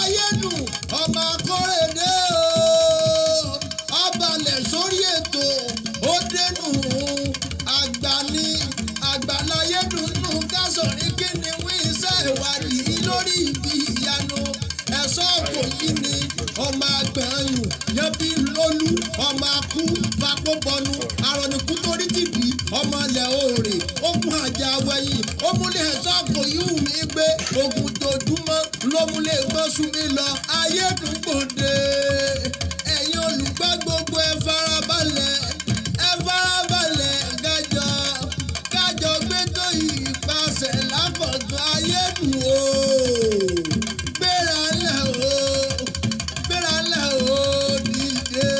ayédùn ọmọ akórèdé o ọbalẹ̀ sórí ètò ó dénú àgbàní àgbàláyédùn nù kásọ̀rí kíni wí iṣẹ́ ìwádìí lórí ibi ìyanu ẹ̀sọ́ kò yí ni ọmọ àgbẹ̀yìn yẹbi lólú ọmọ akú fapóbọnú arọ̀nìkú torí tìbí ọmọ ilẹ̀ òòrè ogun àjà wẹ̀yìn ó múlẹ̀ ẹ̀sọ́ kò yí wù mí gbé ogun dojúmọ́ ló múlẹ̀ gbọ́sùn mi lọ ayédùngbòde ẹ̀yin olùgbọ́ gbogbo ẹ farabalẹ̀ kájọ gbé tó ìpasẹ̀ lákọ̀tún ayédùn o gbéra lẹ̀ o dìde.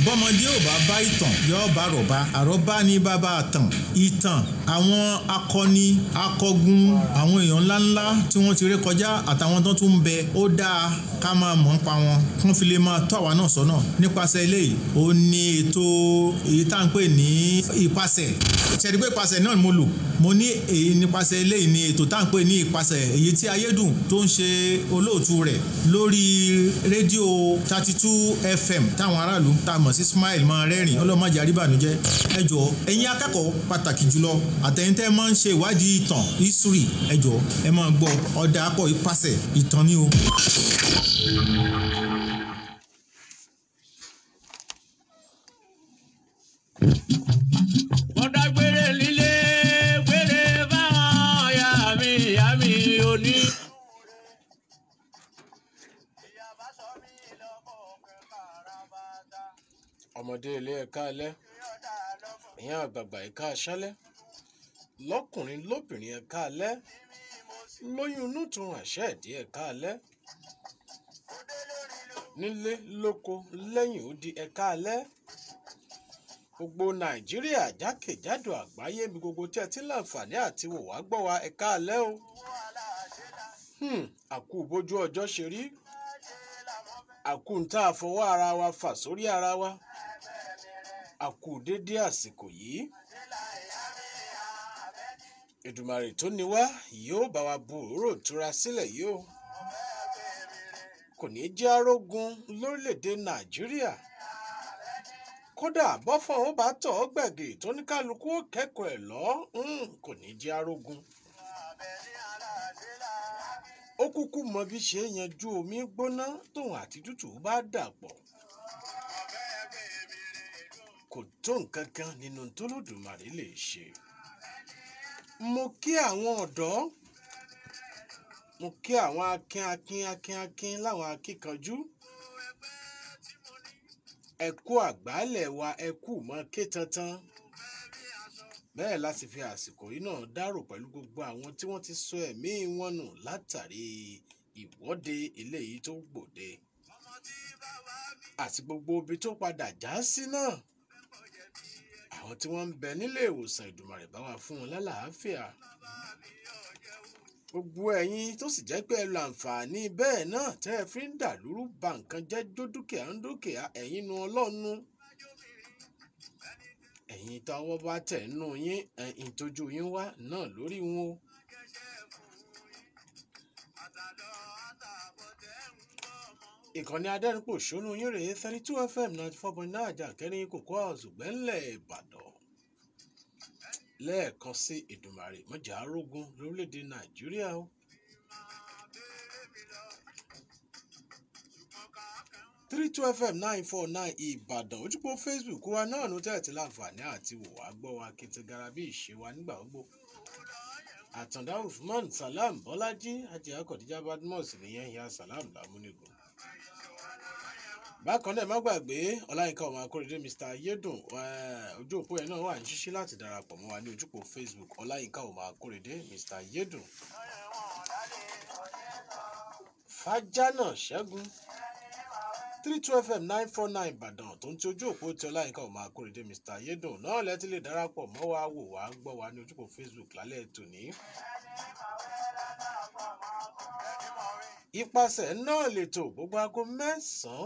bọ́mọdé ò bá ìtàn yóò bá àrọ́bá àrọ́bá ní bàbá àtàn ìtàn àwọn akọni akọgun àwọn èèyàn ńláńlá tí wọ́n ti ré kọjá àtàwọn tó tún ń bẹ ó dáa ká máa mọ̀ ń pa wọn kán fi lè máa tọ́ àwa náà sọ́nà nípasẹ̀ eléyìí ó ní ètò èyí tá à ń pè ní ìpasẹ̀ ṣẹ̀rí pé ìpasẹ̀ náà mo lò mo ní èyí nípasẹ̀ eléyìí ní ètò tá à ń pè ní ìpasẹ̀ èyí tí ayédùn tó ń ṣe olóòtú rẹ̀ lórí rédíò 32 FM táwọn aráàlú tá a mọ̀ sí Smile máa rẹ́rìn ọlọ́mọdé àríbànújẹ́ ẹ jọ̀ọ́ ẹ̀yin akẹ́kọ̀ọ́ pàtàkì jùlọ àtẹ̀yìntẹ́ máa ń ṣe ìwádìí ìtàn history ẹ jọ̀ọ́ ẹ máa gbọ́ ọ̀dà àpọ̀ ìpasẹ̀ ìtàn ni o. ọmọdé ilé ẹ̀ka alẹ́ ìyẹn àgbààgbà ẹ̀ka aṣálẹ́ lọ́kùnrin lóbìnrin ẹ̀ka alẹ́ lóyún inú tún àṣẹ ìdí ẹ̀ka alẹ́ nílé lóko lẹ́yìn odi ẹ̀ka alẹ́ gbogbo Nàìjíríà jákèjádò àgbáyé bí gbogbo tí ẹ ti láǹfààní àti wò wá gbọ́ wa ẹ̀ka alẹ́ o àkú bójú ọjọ́ ṣe rí àkú ń tá a fọwọ́ ara wa fà sórí ara wa àkú dédé àsìkò yìí Èdùmàrè tó ní wá yóò bá wa bu òróró ìtura sílẹ̀ yìí o kò ní jẹ́ arógun lórílẹ̀‐èdè Nàìjíríà kódà bọ́fọ̀ ó bá tọ̀ ọ́ gbẹ̀gì tó ní kálukú ó kẹ́kọ̀ọ́ ẹ̀ lọ kò ní jẹ́ arógun ó kúkú mọ bí ṣe yanjú omi gbóná tóun àti tútù bá dàpọ̀ kò tó nǹkan kan nínú t'Olódùmarè lè ṣe. Mo kí àwọn ọ̀dọ́ mo kí àwọn akin láwọn akíkanjú ẹ kú àgbálẹ̀ wa ẹ kú mọ́ ké tantan bẹ́ẹ̀ láti fi àsìkò yìí náà dárò pẹ̀lú gbogbo àwọn tí wọ́n ti sọ ẹ̀mí wọn nù látàrí ìwọ́de eléyìí tó gbòde àti gbogbo ibi tó padà já sí náà àwọn tí wọ́n ń bẹ nílé ìwòsàn Èdùmàrè bá wa fún wọn lálàáfíà gbogbo ẹ̀yin tó sì jẹ́ pé ẹ lo àǹfààní bẹ́ẹ̀ náà tẹ́ ẹ fi ń dàlúrú ba nǹkan jẹ́ jó dúkìá ń dúkìá ẹ̀yin nu Ọlọ́run ẹ̀yin táwọ́ bá tẹ̀ nù yín ẹ̀yin tójú yín wá náà lórí wọn o. ìkànnì adẹ́rìnpòṣónú yín rèé 32 FM 94.9 àjàkẹ́rin kòkó àzùgbẹ́ńlẹ̀ Ìbàdàn lẹ́ẹ̀kan sí Èdùmàrè mọ́jà arógun lórílẹ̀‐èdè Nàìjíríà o. 32 FM 949 Ìbàdàn ojúpọ̀ Facebook wa náà ló tẹ̀tí láǹfààní àti wò wá gbọ́ wa kìtìgara bí ìṣe wa nígbà gbogbo. Àtàndá Usman Salam Bọ́lájí àti Akọ̀díjà Badmus nìyẹn ìyá Salam Lámúnigun. Bákan náà má gbàgbé Ọláyínká ọmọ Akóredé Mr. Ayédùn ojú òpó ẹ̀ náà wà ní ṣíṣí láti darapọ̀ mọ́ wa ní ojúpọ̀ Facebook Ọláyínká ọmọ Akóredé Mr. Ayédùn. Fájánà Ṣẹ́gun 32 FM 949 Ìbàdàn tó ń ti ojú òpó tí Ọláyínká ọmọ Akóredé Mr. Ayédùn náà lẹ́tí lè darapọ̀ mọ́ wa wò wá gbọ́ wa ní ojúpọ̀ Facebook lálẹ́ tòní. Ìpasẹ̀ náà lètò gbogbo aago 9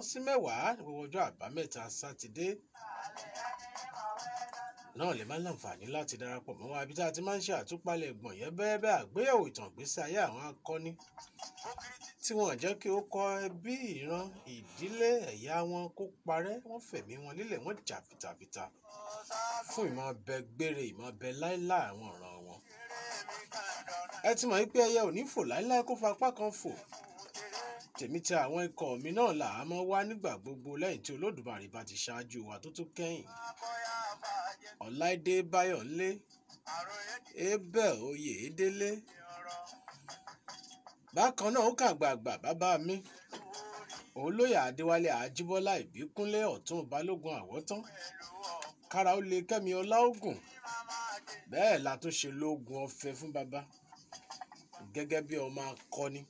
sí 10 gbogbo ọjọ́ àbámẹ́ta sátidé náà lè má láǹfààní láti darapọ̀ mọ́ wa ibi tá a ti máa ń ṣe àtúpalẹ̀ ẹ̀gbọ̀n yẹn bẹ́ẹ̀ àgbéyẹ̀wò ìtàn ìgbésí ayé àwọn akọni tí wọ́n jẹ́ kí ó kọ́ ẹbí ìran ìdílé ẹ̀yà wọn kó parẹ́ wọ́n fẹ̀mí wọn lílẹ̀ wọ́n jà fìtàfìtà fún ìmọ̀ ọbẹ̀ gbére ìmọ̀ ọbẹ̀ láíláí àwọn ọ̀ràn wọn. ẹ ti mọ̀ wípé ẹyẹ ò ní fò láíláí kó fapá kan fò. tèmi tí àwọn ikọ̀ mi náà là á mọ́ wá nígbà gbogbo lẹ́yìn tí Olódùmarè bá ti ṣáájú wa tó tún kẹ́yìn. Ọláìdé Báyọ̀nlé Abel Oyèdélé bákan náà ó kàgbààgbà bàbá mi Olóyè Adéwálé Àjíbọ́lá Ìbíkúnlé Ọ̀tún Balógun Àwọ̀tán kára ó lè Kẹ́mi Ọláògùn bẹ́ẹ̀ la tún ṣe lóògùn ọ̀fẹ́ fún bàbá gẹ́gẹ́ bí ọmọ akọni.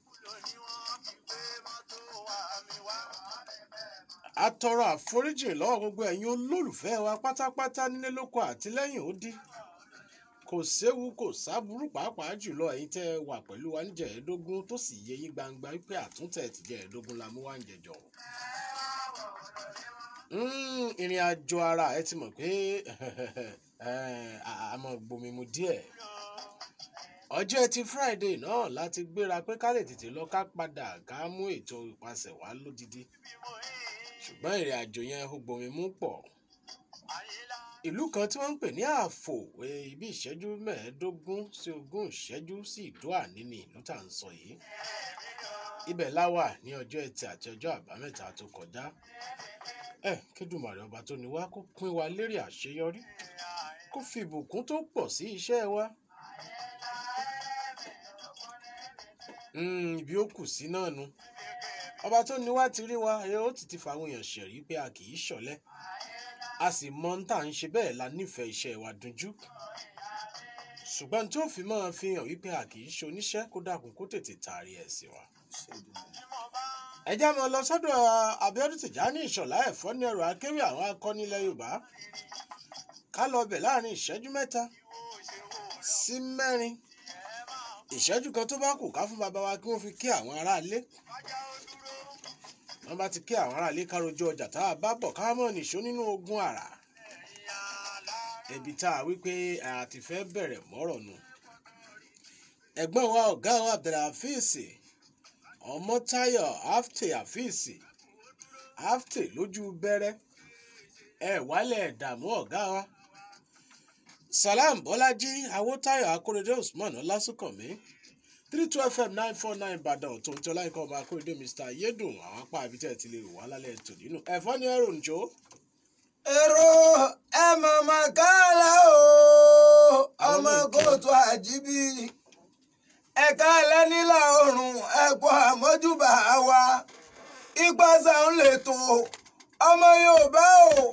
A tọrọ àforíjì lọ́wọ́ gbogbo ẹ̀yin olólùfẹ́ wa pátápátá nílé lóko àti lẹ́yìn odi. Kò séwu kò sáburú pàápàá jùlọ ẹ̀yin tẹ́ ẹ wà pẹ̀lú wa níjẹ̀ẹ́dógún tó sì yé yín gbangba wípé àtúntẹ̀ tìjẹ̀ẹ́dógún la mú wá ń jẹjọ. Ìrìn àjò ara ẹ ti mọ̀ pé àmọ́ gbomi mu díẹ̀. Ọjọ́ Ẹtì Friday náà láti gbéra pé ká lè tètè lọ ká padà ká mú ètò ìpasẹ̀ wá lódidi. Ṣùgbọ́n ìrìn àjò yẹn ó gbomi mú pọ̀. Ìlú kan tí wọ́n ń pè ní Àfò ibi ìṣẹ́jú 15 sí 20 ìṣẹ́jú sí Ìdó-Àní ní ìlú tá à ń sọ yìí. Ibẹ̀ la wà ní ọjọ́ Ẹtì àti ọjọ́ Àbámẹ́ta tó kọjá. Kédùmarè ọba tó ní wá kó pín wa lérè àṣeyọrí kó fi ìbùkún tó pọ̀ sí iṣẹ́ wa. Ibi ó kù sí náà nu. Ọba tó ní wá ti rí wa ó ti fàwọn èèyàn ṣẹ̀rí pé a kì í ṣọ̀lẹ. A sì mọ ń tà ń ṣe bẹ́ẹ̀ la nífẹ̀ẹ́ iṣẹ́ wa dunjú. Ṣùgbọ́n tí ó fi máa fi hàn wípé a kì í ṣe oníṣẹ́ kó dákun kó tètè taari ẹ̀ sí wa. Ẹ já mọ́ lọ sọ́dọ̀ Abíọ́dún Tìjání Ìṣọ̀lá ẹ̀fọ́ ní ẹrù akéwì àwọn akọni ilẹ̀ Yorùbá. Ká lọ bẹ̀ láàrin ìṣẹ́jú 3 sí 4. Ìṣẹ́jú kan tó bá kù ká fún bàbá wa kí wọ́n fi kí àwọn aráalé. Wọ́n bá ti kí àwọn aráalé ká rojú ọjà tá a bá bọ̀ ká mọ̀ nìṣó nínú ogun àrà. Ẹbí tá a wí pé a ti fẹ́ bẹ̀rẹ̀ mọ́rọ̀ nù. Ẹ̀gbọ́n wa ọ̀gá wa Abdulhafiz Ọmọ́táyọ̀ Hafiz lójú bẹ̀rẹ̀ wálẹ̀ ẹ̀dààmú ọ̀gá wa. Salam Bọ́lájí Awótáyọ̀ Akóredé Usman Ọlásùnkànmí 32 FM 949 Ìbàdàn tó ń tọ́lá ikọ̀ ọmọ Akóredé Mr. Yédùn àwọn apá àbítẹ̀ ti lè wà lálẹ́ ètò nínú ẹ̀fọ́ ní ẹ̀rọ ǹjọ́. èrò ẹ màmá kálá o ọmọ kóòtù àjíbí ẹ̀ka ẹlẹ́nìlá oòrùn ẹ̀kọ́ àmójúbà wa ìpàṣẹ ń lè tó ọmọ Yorùbá o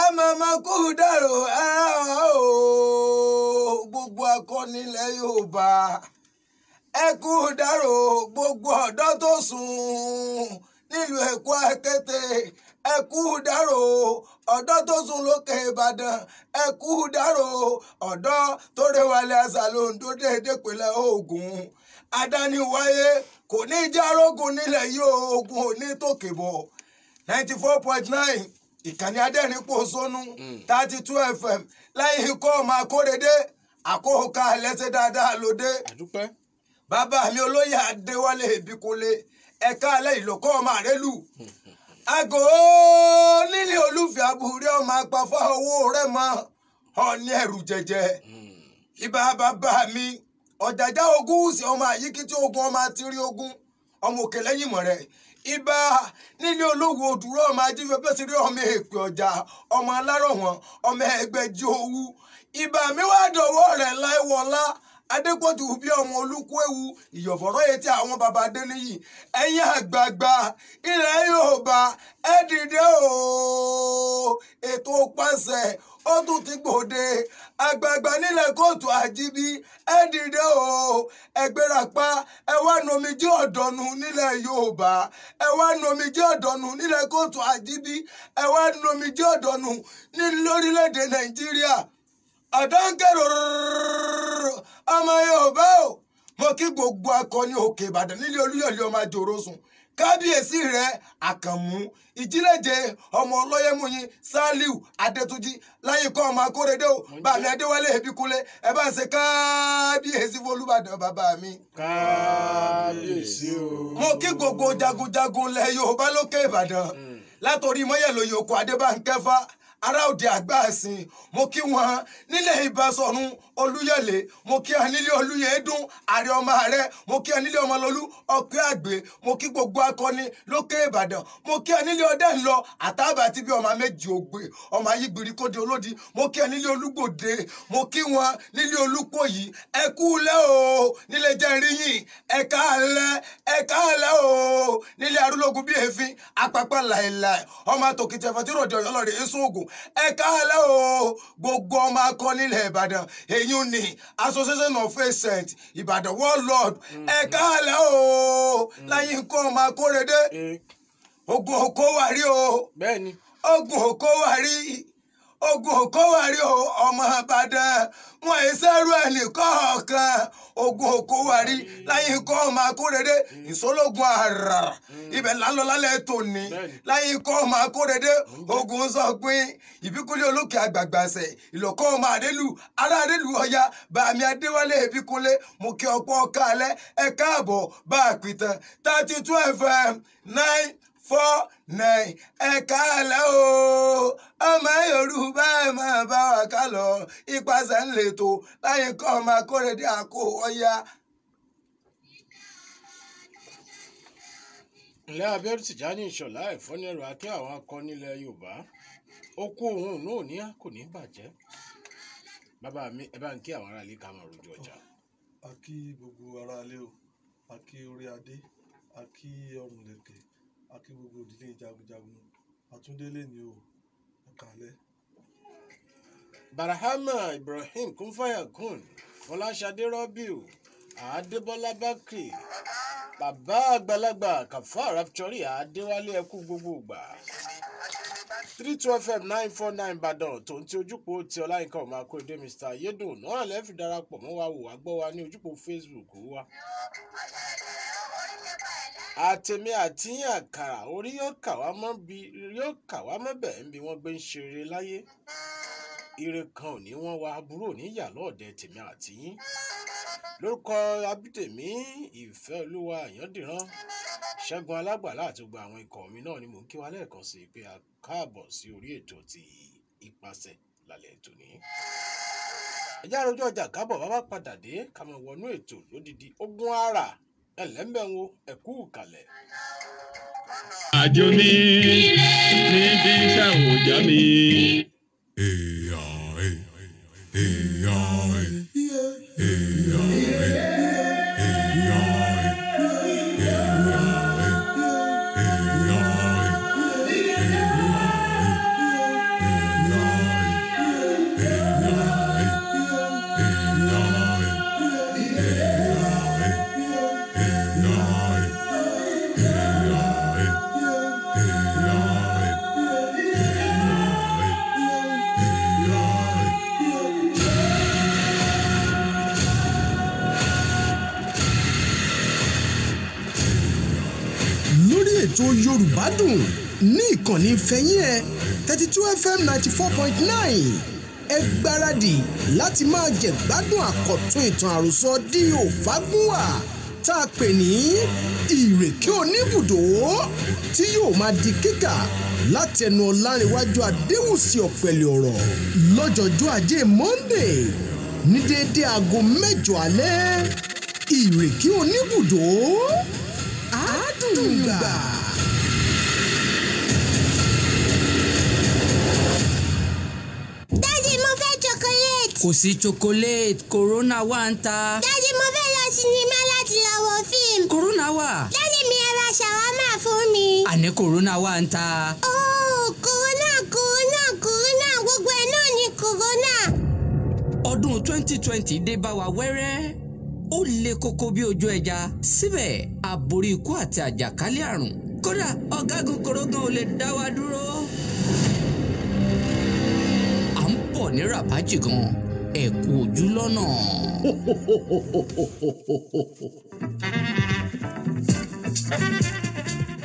ẹ màmá kú dàrò gbogbo akọni ilẹ̀ Yorùbá ẹ kú dàrò gbogbo ọ̀dọ́ tó sùn nílùú Èkó Akété ẹ kú dàrò ọ̀dọ́ tó sùn lókè Ìbàdàn ẹ kú dàrò ọ̀dọ́ tó rẹwàlẹ̀ àṣà lóńdó déédé pínlẹ̀ Ògùn adániwáyé kò ní jẹ́ arógun nílẹ̀ yìí ogun òní tòkè bọ̀ 94.9 ìkànnì adẹ́rìn-pòṣónú 32 FM lẹ́yìn ikọ́ ọmọ Akóredé àkókò ẹlẹ́sẹ̀ dáadáa lóde. Bàbá mi Olóyè Adéwálé Ìbíkúnlé ẹ̀ka alẹ́ ìlòkọ́ ọmọ àrélù. Àgọ́ nílé olúfẹ́ àbúrẹ́ ọmọ apáfá owó rẹ̀ mọ́ ọ̀ní ẹ̀rù jẹjẹ. Ibà bàbá mi ọ̀jàjà ogún sí ọmọ àyíkítí ogun ọmọ àtìrí ogun ọmọ òkè lẹ́yìn mọ̀ rẹ̀. Ibà nílé olówó òdúró ọmọ ajífẹ́fẹ́ sí rí ọmọ èpè ọjà ọmọ alárọ̀wọ̀n ọmọ ẹgbẹ́jì owú. Ibà mi wá dọ̀wọ́ rẹ̀ láìwọ̀lá Adépọ̀jù bí ọmọ olúkú ewu ìyọ̀fọ̀rọ̀ etí àwọn baba Adéníyì ẹ̀yin àgbààgbà ilẹ̀ Yorùbá ẹ dìde o ètò pàṣẹ ó tún ti gbòde àgbààgbà nílẹ̀ kóòtù àjíbí ẹ dìde o ẹgbẹ́rapá ẹ wá nomijé ọ̀dọ́nu nílẹ̀ Yorùbá ẹ wá nomijé ọ̀dọ́nu nílẹ̀ kóòtù àjíbí ẹ wá nomijé ọ̀dọ́nu ní lórílẹ̀‐èdè Nàìjíríà àdánkẹ́rò ọmọ Yorùbá o mo kí gbogbo akọni òkè Ìbàdàn nílé Olúyọ̀lé ọmọ àjòrò sùn kábíyèsí rẹ̀ àkànmú ìjìlẹ̀jẹ̀ ọmọ ọlọ́yẹ̀múyin saliu adétúnjì láyé kọ́ ọmọ akórèdé o bàmí adéwálé ebíkúnlé ẹ bá ń ṣe kábíyèsí fọlúbàdàn bàbá mi. kábíyèsí o. mo kí gbogbo jagunjagun lẹ yorùbá lókè ìbàdàn látòrí mọ́yẹ̀lóye òkú adébánkẹ́fà ará òde àgbàsìn mo kí wọn nílẹ̀ ìbásọ̀run olúyẹ̀lé mo kí wọn nílé olúyẹ̀dùn àrẹ ọmọ rẹ mo kí wọn nílé ọmọlólú ọ̀pẹ́ àgbẹ̀ mo kí gbogbo akọni lókè ìbàdàn mo kí wọn nílé ọdẹ ńlọ àtàbà àti bí ọmọ méjì ògbè ọmọ ayígbìrì kóde olódi mo kí wọn nílé olúgbòde mo kí wọn nílé olúkòyí ẹ kúlẹ̀ o nílé jẹrìyìn ẹ káàlẹ́ o nílé arúlógún bíi èéfín apapa láìláì ọmọ àtòkìtì ẹ̀fọ́ tí ròdì ọ̀yọ́ lọ́ọ̀rẹ́ èso ògùn ẹ káàlẹ́ o gbogbo ọmọ akọni ilẹ̀ ìbàdàn èyí ni association of saints ìbàdàn warlord ẹ káàlẹ́ o láyé nǹkan ọmọ akórèdé ogun òkówárí o bẹ́ẹ̀ni ogun òkówárí o ọmọ ìbàdàn wọn ìṣẹ́rú ẹnì kọ̀ọ̀kan ogun òkówárí láyé nǹkan ọmọ akórèdé ìṣólógun àrà ibẹ̀ lálọ́ lálẹ́ tòní láyé nǹkan ọmọ akórèdé ogun sọ̀gbìn ìbíkúlé olókè àgbàgbàṣẹ ìlọ́kọ́ ọmọ àdélù ará àdélù ọ̀yá bàmí adéwálé ìbíkúlé mo kí ọ̀pọ̀ ọ̀kálẹ̀ ẹ káàbọ̀ bá a pìtàn 32 FM 949 ẹ káàlẹ́ o ọmọ yorùbá ẹ máa bá wa ká lọ ipasẹ̀ ń lè tó láyé kọ́ ọmọ akórèdé àkó ọ̀yá. ilé abẹ́rù tìjání ìṣọ̀lá ìfọ́nẹ́rù akẹ́ àwọn akọni ilẹ̀ yorùbá ó kú òun náà ní kò ní bàjẹ́ bàbá mi ẹ bá ń kí àwọn aráalé ká máa rojú ọjà. a kí gbogbo aráalé o a kí orí adé a kí ọrùn lẹ̀kẹ̀ a kí gbogbo ìdílé jagunjagun àtúndélé ni o ọ̀kàlẹ̀. barahama ibrahim kunfayakun fọláṣadé rọ́bìù àádébọ́lá bákì bàbá àgbàlagbà kàfá raptori àádéwálé ẹkú gbogbo ìgbà 32 FM 949 Ìbàdàn tó ń ti ojúpò ti ọláyínká ọmọ akóredé Mr. Ayédùn náà lẹ́ẹ̀fì darapọ̀ mọ́ wa wò wá gbọ́ wa ní ojúpò Facebook wa. àtẹ̀mí àtìyàn àkàrà orí yóò kà wá mọ́ bẹ́ẹ̀ ń bí wọ́n gbé ń ṣeré láyé ire kan ò ní wọ́n wá aburú ò ní yà lọ́ọ̀dẹ tèmi àtìyín lórúkọ abídèmí ìfẹ́ olúwa àyàndìrán ṣẹ́gun alágbàlá àti gbogbo àwọn ikọ̀ mi náà ni mò ń kí wa lẹ́ẹ̀kan sí pé a káàbọ̀ sí orí ètò ti ipasẹ̀ lálẹ́ ètò ní. ẹjẹ́ àròjọ ọjà kábọ̀ bá bá padà dé ká máa wọnú ètò lódìdí ogun ara ẹlẹ́mbẹ̀wò ẹ̀kú kalẹ̀. àjò mi níbi iṣẹ́ òòjọ́ mi. ètò Yorùbá Dùn ní ìkànnì fẹ̀yìn ẹ̀ 32 FM 94.9 ẹ gbáradì láti máa jẹ̀gbádùn àkọ́tún ìtàn àròsọ D.O. Fágúnwà tá a pè ní ìrèké oníbùdó tí yóò máa di kíkà látẹnu Ọlárẹ̀wájú Adéwùsì Ọ̀pẹ̀lẹ̀ ọ̀rọ̀ lọ́jọ́jọ́ Ajé Monday ní déédé aago 8 alẹ́ ìrèké oníbùdó àádùngbà. Daddy, mo fẹ́ chocolate. Kò sí chocolate, Corona wà ń ta. Daddy, mo fẹ́ lọ sinimá láti lọ wo fíìmù. Corona wà. Daddy, mi ẹ ra ṣàwámà fún mi. Àní Corona wà ń ta. Oh, Corona, gbogbo ẹ̀ náà ni Corona. Ọdún 2020 dé bá wa wẹ́rẹ́. Ó le koko bí ojú ẹja. Síbẹ̀, àborí ikú àti àjàkálẹ̀ àrùn. Kódà, ọ̀gágun kòrógàn ò lè dá wa dúró. Bọ̀ ní Rapaji gan ẹ kú ojú lọ́nà.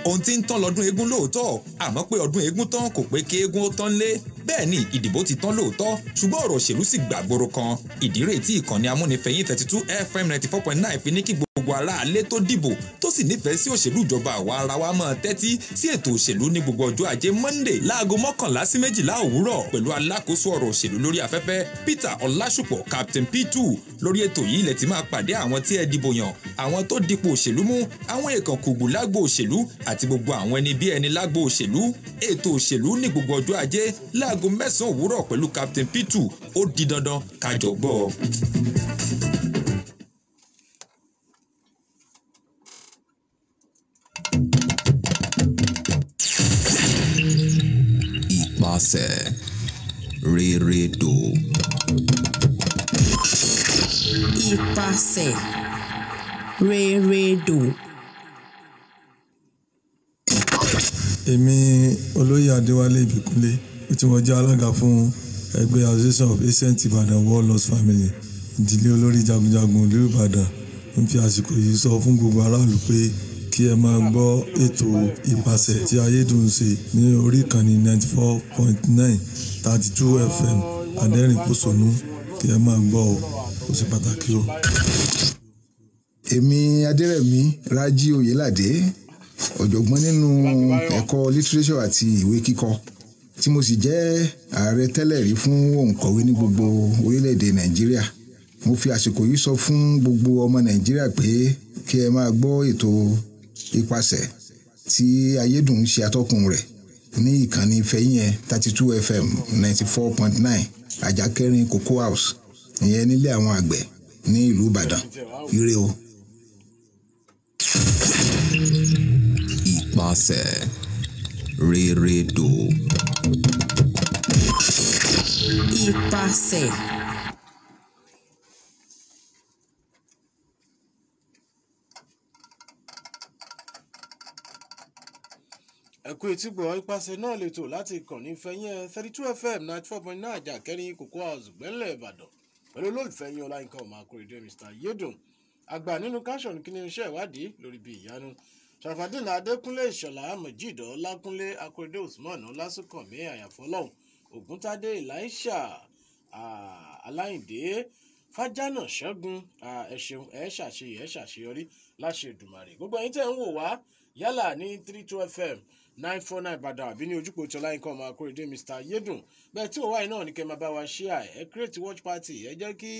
ohun tí ń tán lọ́dún eégún lóòótọ́ àmọ́ pé ọdún eégún tán kò pé kí eégún ó tán lé bẹ́ẹ̀ ni ìdìbò ti tán lóòótọ́ ṣùgbọ́n ọ̀rọ̀ òṣèlú sì gbàgbóró kan ìdí rèé tí ìkànnì amúnifẹ̀yìn 32 FM 94.9 fi ní kí gbogbo aráalé tó dìbò tó sì nífẹ̀ẹ́ sí òṣèlú ìjọba àwa ara wa máa tẹ́tí sí ètò òṣèlú ní gbogbo ọjọ́ ajé Monday láago 11 sí 12 òwúrọ̀ pẹ̀lú alákòóso ọ̀rọ̀ òṣèlú lórí afẹ́fẹ́ Peter Ọlásùpọ̀ Captain P2 lórí ètò yìí lẹ ti máa pàdé àwọn tí ẹ dìbò yàn àwọn tó dipò òṣèlú mú àwọn èèkàn kùgbù lágbo òṣèlú àti gbogbo àwọn ẹni bí ẹni lágbo òṣèlú ètò òṣèlú ní gbogbo ọjọ́ ajé láago 9 òwúrọ̀ pẹ̀lú Captain P2 ó di dandan kájọ gbọ́. Ìpàṣẹ Reredo. Ìpàṣẹ Reredo. Èmi olóyè Adéwálé Ìbíkúnlé tí mo jẹ́ alága fún ẹgbẹ́ Association of Ancient Ibadan War Lost Family ìdílé olórí jagunjagun ìlú Ìbàdàn ń fi àsìkò yìí sọ fún gbogbo aráàlú pé kí ẹ máa gbọ́ ètò ìpàṣẹ tí ayédùn ṣe ní orí ìkànnì 94.9 32 FM Adẹ́rìnpòṣónú kí ẹ máa gbọ́ ó ṣe pàtàkì o. Èmi Adérẹ̀mí Rájí Oyèládé ọ̀jọ̀gbọ́n nínú ẹ̀kọ́ lítírésọ̀ àti ìwé kíkọ tí mo sì jẹ́ ààrẹ tẹ́lẹ̀ rí fún òǹkọ̀wé ní gbogbo orílẹ̀-èdè Nàìjíríà mo fi àsìkò yìí sọ fún gbogbo ọmọ Nàìjíríà pé kí ẹ máa gbọ́ ètò ìpàṣẹ tí ayédùn ṣe atọ́kùn rẹ̀ ní ìkànnì Fẹ́yìn 32 FM 94.9 Àjàkẹ́rin Cocoa House ìyẹn nílé àwọn àgbẹ̀ ní ìlú Ìbàdàn ire o. Ìpàṣẹ Reredo. Ìpàṣẹ. ẹ kú etí gbọ́ ìpàṣẹ náà lẹ́tọ̀ láti ìkànnì Fẹ́yìn 32 FM 94.9 Àjàkẹ́rin Cocoa House gbẹ́lẹ̀ Ìbàdàn pẹ̀lú olólùfẹ́ yín Ọláyínká ọmọ Akóredé Mr. Yedun àgbà nínú káṣọ̀nù kí ni iṣẹ́ ìwádìí lórí bí ìyanu Sharafadeen Adékúnlé Ìṣọ̀lá Mojeed Ọlákúnlé Akóredé Usman Ọlásùnkànmí Àyàfọ́lọ́hún Ògúntádé Elisha Aláìndé Fájánà Ṣẹ́gun ẹ ṣeun ẹ ṣàṣeyọrí láṣẹ Èdùmàrè gbogbo ẹ̀yin tẹ́ ń wò wá yálà ní 32 FM 949 Ìbàdàn àbí ní ojúkò tí Ọláyínká ọmọ Akóredé Mr. Yedun bẹ́ẹ̀ tí òwá yìí náà ní kẹ́ máa bá wa share ẹ create watch party ẹ jẹ́ kí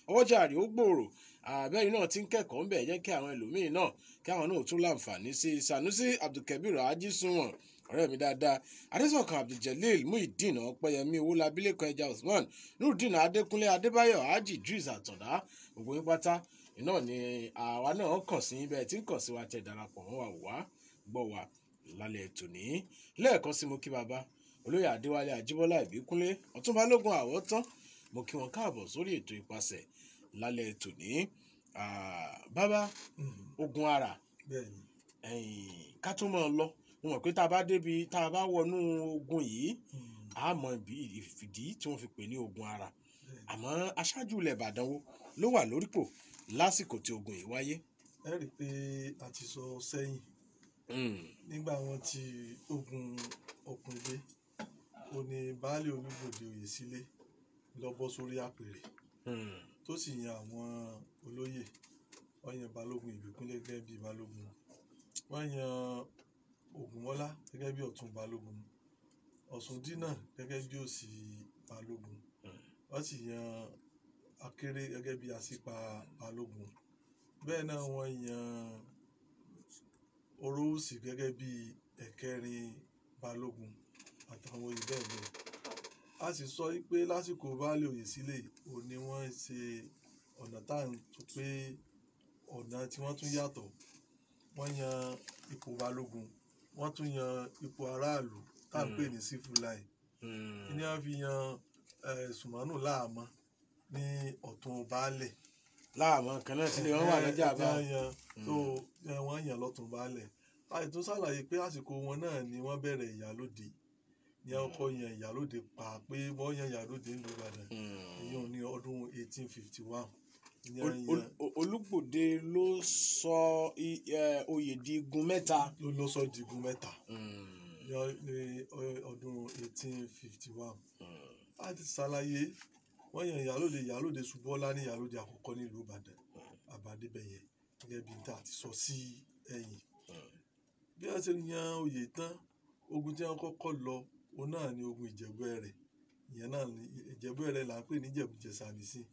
ọwọ́jà rẹ̀ ó gbòòrò àbẹ́yìn náà ti ń kẹ́kọ̀ọ́ ń bẹ̀ jẹ́ kí àwọn ẹlòmíín náà kí àwọn náà tún láǹfààní sí Sanusi Abdulkabir Ajísùnwọ̀n ọ̀rẹ́ mi dáadáa Adésọ̀kan Abdul-Jalil Muideen Ọpẹ́yẹmí Owólabílẹ̀kan Ẹja Usman Nurudeen Adékúnlé Adébáyọ̀ Haji Idris Àtàndá gbogbo yín pátá iná ni àwa náà kàn sí bẹ́ẹ̀ tí ń kàn sí wa tẹ̀ darapọ̀ mọ́ wa gbọ́ wa lálẹ́ tòní lẹ́ẹ̀kan sí mo kí bàbá olóyè Adéwálé Ajíbọ́lá Ìbíkúnlé Ọ̀tún Balógun Àwọ̀tán mo kí wọn káàbọ̀ sórí ètò ìpàṣẹ lálẹ́ tòní bàbá ogun ara ká tó mọ̀ lọ mo mọ̀ pé tá a bá wọnú ogun yìí a mọ̀ ìfìdí tí wọ́n fi pè ní ogun ara àmọ́ aṣáájú ilẹ̀ Ìbàdàn wo ló wà lórípò lásìkò tí ogun yìí wáyé. ẹ rí i pé a ti sọ sẹ́yìn nígbà wọn ti ogun Òkùndé ó ní baálé Olúbòde Oyèsílé lọ bọ́ sórí àpèrè tó sì yan àwọn olóyè wọ́n yan Balógun Ìbíkúnlé gẹ́gẹ́ bí Balógun wọ́n yan Ògúnmọ́lá gẹ́gẹ́ bí ọ̀tún Balógun Ọ̀ṣúndínà gẹ́gẹ́ bí òsì Balógun wọ́n sì yan Akéré gẹ́gẹ́ bí asípa Balógun bẹ́ẹ̀ náà wọ́n yan Oróòsì gẹ́gẹ́ bí ẹ̀kẹrin Balógun àtàwọn oyè bẹ́ẹ̀ bẹ́ẹ̀ a sì sọ pé lásìkò baálé Oyèsílé ò ní wọ́n ṣe ọ̀nà tá à ń tún pé ọ̀nà tí wọ́n tún yàtọ̀ wọ́n yan ipò Balógun wọ́n tún yan ipò aráàlú tá à ń pè ní civil line ní wọ́n fi yan Sùmánù Láàmọ́ ní ọ̀tún baálẹ̀ Láàmọ́ kan náà sílé wọn wà lọ́jà bá tó wọ́n yàn lọ́tún baálẹ̀ láì tó ṣàlàyé pé àsìkò wọn náà ni wọ́n bẹ̀rẹ̀ ìyálóde ní ọkọ yan ìyálóde pa pé wọ́n yan ìyálóde ní Ìbàdàn èyí ní ọdún 1851 Olúgbòde ló sọ oyè di igun mẹ́ta. ló sọ di igun mẹ́ta ní ọdún 1851. a ti ṣàlàyé wọ́n yan ìyálóde Ṣùbọ́lá ní ìyálóde àkọ́kọ́ nílùú Ìbàdàn àbádébẹ̀yẹ gẹ́gẹ́ bí tá a ti sọ sí ẹ̀yìn. bí wọ́n ṣe yan oyè tán ogun tí wọ́n kọ́kọ́ lọ òun náà ni ogun Ìjẹ̀bú-Ẹ̀rẹ̀ ìyẹn náà ni Ìjẹ̀bú-Ẹ̀rẹ̀ là ń pè ní Ìjẹ̀bú-Jẹ̀ṣà nísìn.